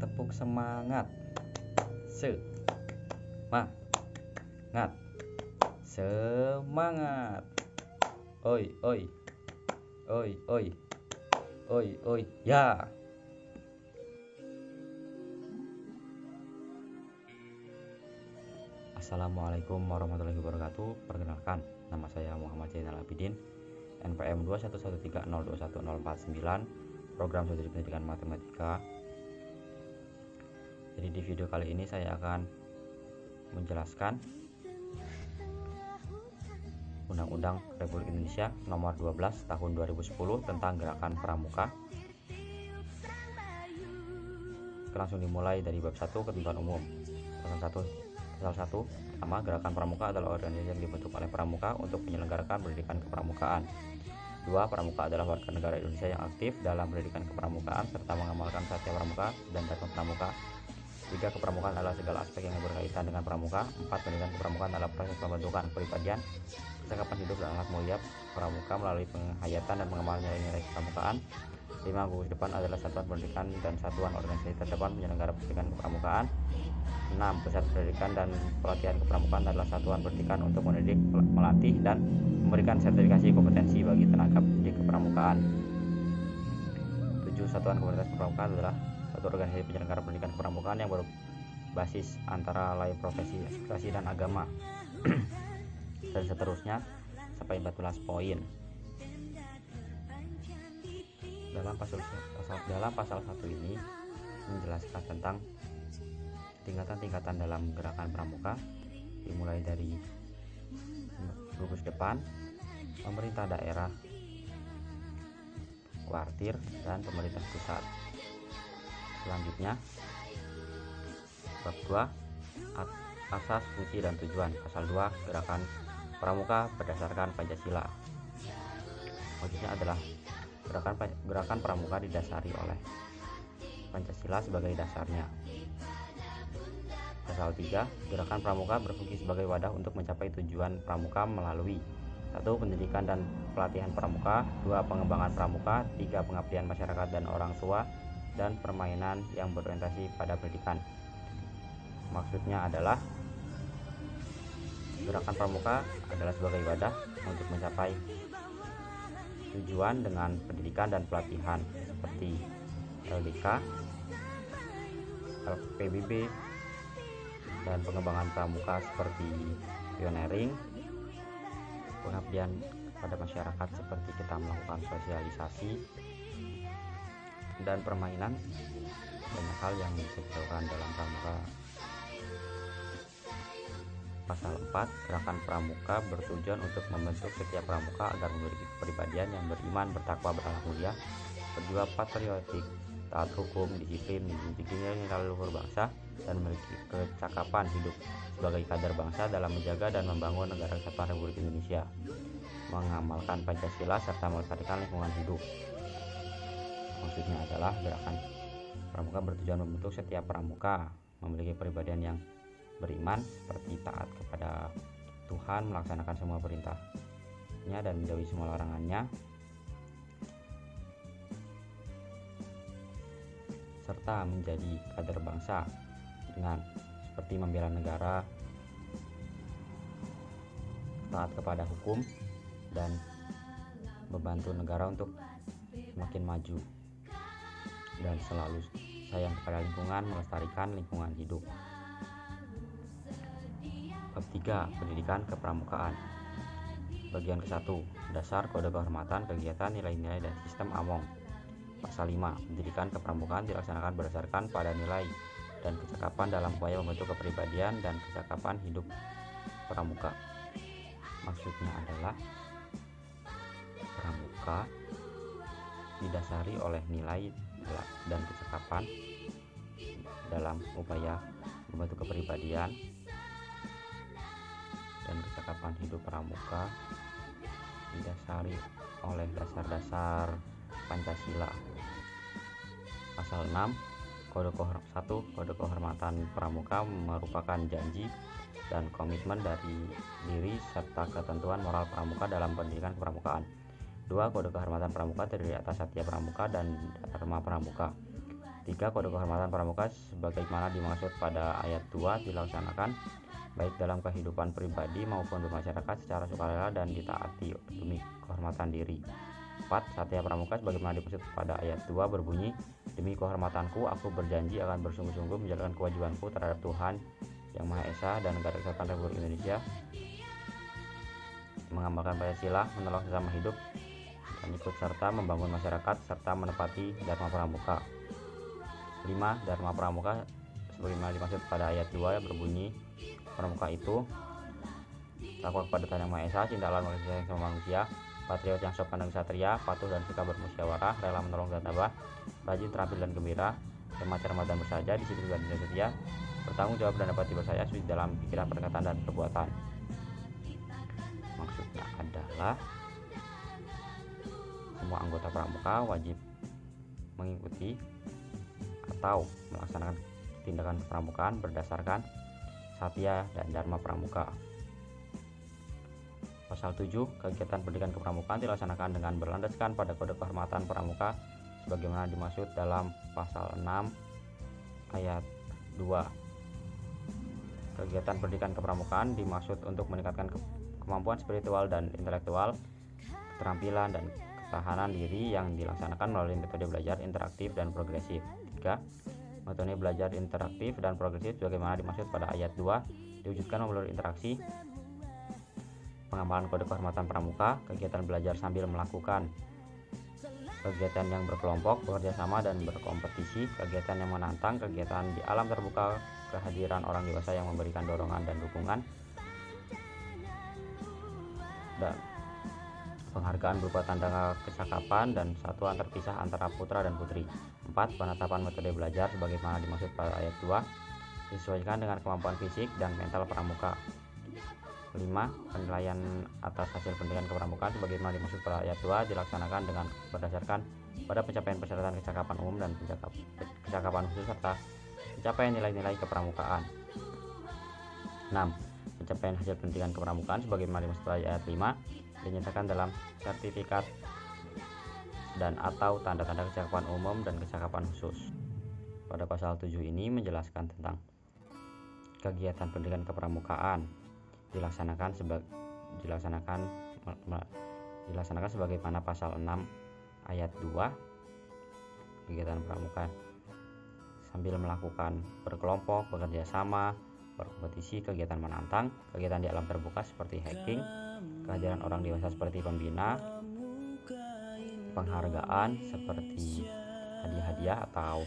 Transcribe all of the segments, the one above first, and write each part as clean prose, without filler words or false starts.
tepuk semangat. Semangat. Semangat. Oi, oi. Oi, oi. Oi, oi. Ya. Assalamualaikum warahmatullahi wabarakatuh. Perkenalkan, nama saya Muhammad Zainal Abidin, NPM 21130210449, Program Studi Pendidikan Matematika. Jadi di video kali ini saya akan menjelaskan Undang-Undang Republik Indonesia Nomor 12 Tahun 2010 tentang Gerakan Pramuka. Langsung dimulai dari bab 1, ketentuan umum. Pasal 1. Pertama, Gerakan Pramuka adalah organisasi yang dibentuk oleh pramuka untuk menyelenggarakan pendidikan kepramukaan. 2. Pramuka adalah warga negara Indonesia yang aktif dalam pendidikan kepramukaan serta mengamalkan satya pramuka dan dharma pramuka. 3. Kepramukaan adalah segala aspek yang berkaitan dengan pramuka. 4. Pendidikan kepramukaan adalah proses pembentukan kepribadian, kecakapan hidup dan akhlak mulia pramuka melalui penghayatan dan pengembangan nilai-nilai kepramukaan. 5. Gugus depan adalah satuan pendidikan dan satuan organisasi terdepan penyelenggara pendidikan kepramukaan. 6. Pusat pendidikan dan pelatihan kepramukaan adalah satuan pendidikan untuk mendidik, melatih, dan memberikan sertifikasi kompetensi bagi tenaga pendidik kepramukaan. 7. Satuan komunitas kepramukaan adalah satu organisasi penyelenggara pendidikan kepramukaan yang berbasis antara lain profesi, aspirasi, dan agama. Dan seterusnya sampai 14 poin. Dalam pasal 1 ini menjelaskan tentang tingkatan-tingkatan dalam gerakan pramuka, dimulai dari gugus depan, pemerintah daerah, kuartir, dan pemerintah pusat. Selanjutnya bab 2, asas, fungsi, dan tujuan. Pasal 2, gerakan pramuka berdasarkan Pancasila. Maksudnya adalah gerakan pramuka didasari oleh Pancasila sebagai dasarnya. Pasal 3, gerakan pramuka berfungsi sebagai wadah untuk mencapai tujuan pramuka melalui 1. Pendidikan dan pelatihan pramuka. 2. Pengembangan pramuka. 3. Pengabdian masyarakat dan orang tua, dan permainan yang berorientasi pada pendidikan. Maksudnya adalah gerakan pramuka adalah sebagai wadah untuk mencapai tujuan dengan pendidikan dan pelatihan seperti LDK, LPBB, dan pengembangan pramuka seperti pioneering, pengabdian pada masyarakat seperti kita melakukan sosialisasi, dan permainan. Banyak hal yang bisa dilakukan dalam pramuka. Pasal 4, gerakan pramuka bertujuan untuk membentuk setiap pramuka agar memiliki kepribadian yang beriman, bertakwa, berakhlak mulia, berjiwa patriotik, taat hukum, disiplin, menjunjung tinggi nilai luhur bangsa, dan memiliki kecakapan hidup sebagai kader bangsa dalam menjaga dan membangun negara kesatuan Republik Indonesia, mengamalkan Pancasila, serta melestarikan lingkungan hidup. Maksudnya adalah gerakan pramuka bertujuan membentuk setiap pramuka memiliki kepribadian yang beriman, seperti taat kepada Tuhan, melaksanakan semua perintahnya dan menjauhi semua larangannya, serta menjadi kader bangsa dengan seperti membela negara, taat kepada hukum, dan membantu negara untuk semakin maju, dan selalu sayang kepada lingkungan, melestarikan lingkungan hidup. Bab 3, pendidikan kepramukaan. Bagian ke-1, dasar, kode kehormatan, kegiatan, nilai-nilai, dan sistem AMONG. Pasal 5, pendidikan kepramukaan dilaksanakan berdasarkan pada nilai dan kecakapan dalam upaya membentuk kepribadian dan kecakapan hidup pramuka. Maksudnya adalah pramuka didasari oleh nilai dan kecakapan dalam upaya membentuk kepribadian dan kecakapan hidup pramuka didasari oleh dasar-dasar Pancasila. Pasal 6, kode kehormatan pramuka merupakan janji dan komitmen dari diri serta ketentuan moral pramuka dalam pendidikan kepramukaan. 2. Kode kehormatan pramuka terdiri atas satya pramuka dan dharma pramuka. 3. Kode kehormatan pramuka sebagaimana dimaksud pada ayat 2 dilaksanakan baik dalam kehidupan pribadi maupun bermasyarakat secara sukarela dan ditaati demi kehormatan diri. 4. Satya pramuka sebagaimana dimaksud pada ayat 2 berbunyi, demi kehormatanku aku berjanji akan bersungguh-sungguh menjalankan kewajibanku terhadap Tuhan Yang Maha Esa dan Negara Kesatuan Republik Indonesia, mengamalkan Pancasila, menolong sesama hidup, dan ikut serta membangun masyarakat serta menepati Dharma Pramuka. 5. Dharma Pramuka sebagaimana dimaksud pada ayat 2 berbunyi, pramuka itu takwa kepada Tuhan Yang Maha Esa, cinta alam dan kasih sayang sama manusia, patriot yang sopan dan ksatria, patuh dan suka bermusyawarah, rela menolong dan tabah, rajin, terampil dan gembira, hemat, cermat dan bersahaja, disiplin dan setia, bertanggung jawab dan dapat dipercaya, suci dalam pikiran, perkataan dan perbuatan. Maksudnya adalah semua anggota pramuka wajib mengikuti atau melaksanakan tindakan kepramukaan berdasarkan Satya dan Dharma Pramuka. Pasal 7. Kegiatan pendidikan kepramukaan dilaksanakan dengan berlandaskan pada kode kehormatan pramuka sebagaimana dimaksud dalam pasal 6 ayat 2. Kegiatan pendidikan kepramukaan dimaksud untuk meningkatkan kemampuan spiritual dan intelektual, keterampilan dan ketahanan diri yang dilaksanakan melalui metode belajar interaktif dan progresif. 3. Metode belajar interaktif dan progresif sebagaimana dimaksud pada ayat 2 diwujudkan melalui interaksi, pengamalan kode kehormatan pramuka, kegiatan belajar sambil melakukan kegiatan yang berkelompok, bekerja sama dan berkompetisi, kegiatan yang menantang, kegiatan di alam terbuka, kehadiran orang dewasa yang memberikan dorongan dan dukungan, dan penghargaan berupa tanda kecakapan dan satuan terpisah antara putra dan putri. 4. Penetapan metode belajar sebagaimana dimaksud pada ayat 2 disesuaikan dengan kemampuan fisik dan mental pramuka. 5. Penilaian atas hasil pendidikan kepramukaan sebagaimana dimaksud pada ayat 2 dilaksanakan dengan berdasarkan pada pencapaian persyaratan kecakapan umum dan kecakapan khusus serta pencapaian nilai-nilai kepramukaan. 6. Pencapaian hasil pendidikan kepramukaan sebagaimana dimaksud pada ayat 5 dinyatakan dalam sertifikat dan atau tanda-tanda kecakapan umum dan kecakapan khusus. Pada pasal 7 ini menjelaskan tentang kegiatan pendidikan kepramukaan dilaksanakan sebagaimana pasal 6 ayat 2. Kegiatan pramuka sambil melakukan berkelompok, bekerja sama, berkompetisi, kegiatan menantang, kegiatan di alam terbuka seperti hiking, kehadiran orang dewasa seperti pembina, penghargaan seperti hadiah-hadiah atau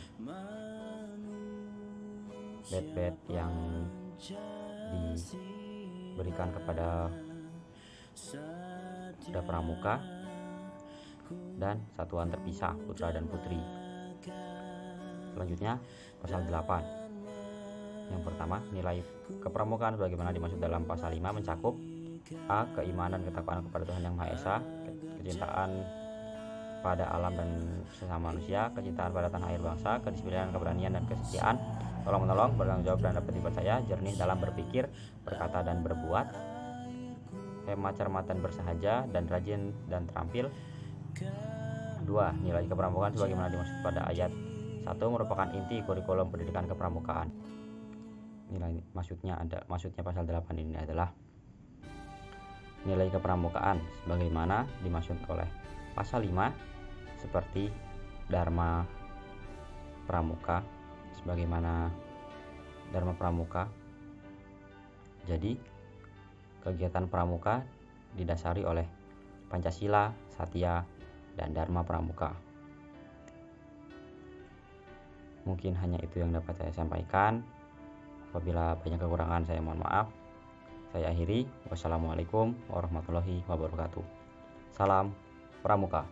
badge yang diberikan kepada pramuka, dan satuan terpisah putra dan putri. Selanjutnya pasal 8. Yang pertama, nilai kepramukaan sebagaimana dimaksud dalam pasal 5 mencakup A. Keimanan ketakwaan kepada Tuhan Yang Maha Esa, kecintaan pada alam dan sesama manusia, kecintaan pada tanah air bangsa, kedisiplinan, keberanian dan kesetiaan, tolong menolong, bertanggung jawab dan dapat dipercaya, jernih dalam berpikir, berkata dan berbuat, hemat, cermat dan bersahaja, dan rajin dan terampil. 2. Nilai kepramukaan sebagaimana dimaksud pada ayat 1 merupakan inti kurikulum pendidikan kepramukaan. Maksudnya pasal 8 ini adalah nilai kepramukaan sebagaimana dimaksud oleh pasal 5 seperti Dharma Pramuka sebagaimana Dharma Pramuka. Jadi kegiatan pramuka didasari oleh Pancasila, Satya, dan Dharma Pramuka. Mungkin hanya itu yang dapat saya sampaikan. Apabila banyak kekurangan saya mohon maaf. Saya akhiri. Wassalamualaikum warahmatullahi wabarakatuh. Salam Pramuka.